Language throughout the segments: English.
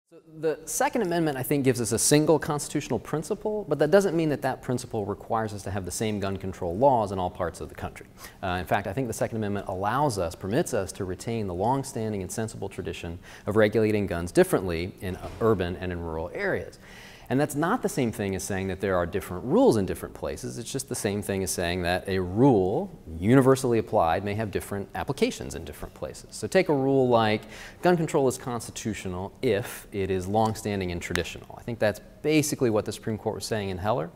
So the Second Amendment, I think, gives us a single constitutional principle, but that doesn't mean that that principle requires us to have the same gun control laws in all parts of the country. In fact, I think the Second Amendment allows us, permits us to retain the long-standing and sensible tradition of regulating guns differently in urban and in rural areas. And that's not the same thing as saying that there are different rules in different places. It's just the same thing as saying that a rule, universally applied, may have different applications in different places. So take a rule like gun control is constitutional if it is longstanding and traditional. I think that's basically what the Supreme Court was saying in Heller.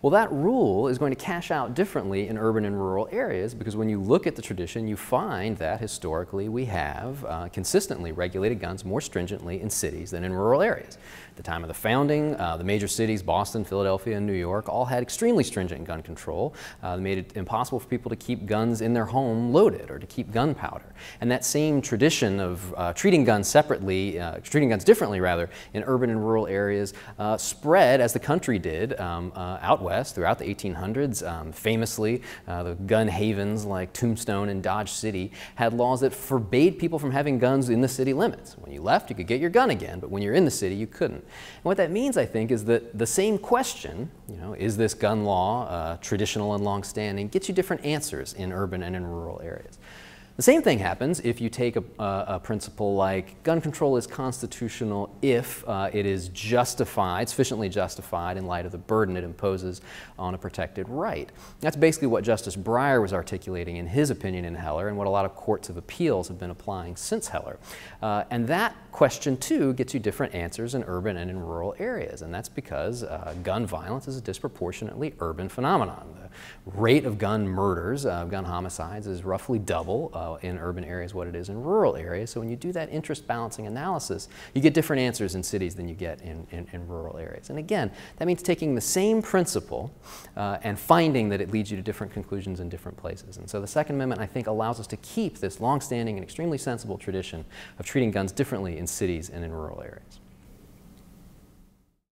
Well, that rule is going to cash out differently in urban and rural areas because when you look at the tradition, you find that historically we have consistently regulated guns more stringently in cities than in rural areas. At the time of the founding, the major cities, Boston, Philadelphia, and New York, all had extremely stringent gun control. They made it impossible for people to keep guns in their home loaded or to keep gunpowder. And that same tradition of treating guns separately, treating guns differently rather, in urban and rural areas spread as the country did out west throughout the 1800s. Famously, the gun havens like Tombstone and Dodge City had laws that forbade people from having guns in the city limits. When you left, you could get your gun again, but when you're in the city, you couldn't. And what that means, I think, is that the same question, is this gun law traditional and long-standing, gets you different answers in urban and in rural areas. The same thing happens if you take a principle like gun control is constitutional if it is justified, sufficiently justified in light of the burden it imposes on a protected right. That's basically what Justice Breyer was articulating in his opinion in Heller and what a lot of courts of appeals have been applying since Heller. And that question too gets you different answers in urban and in rural areas, and that's because gun violence is a disproportionately urban phenomenon. The rate of gun murders, gun homicides, is roughly double in urban areas what it is in rural areas. So when you do that interest balancing analysis, you get different answers in cities than you get in rural areas. And again, that means taking the same principle and finding that it leads you to different conclusions in different places. And so the Second Amendment, I think, allows us to keep this long-standing and extremely sensible tradition of treating guns differently in cities and in rural areas.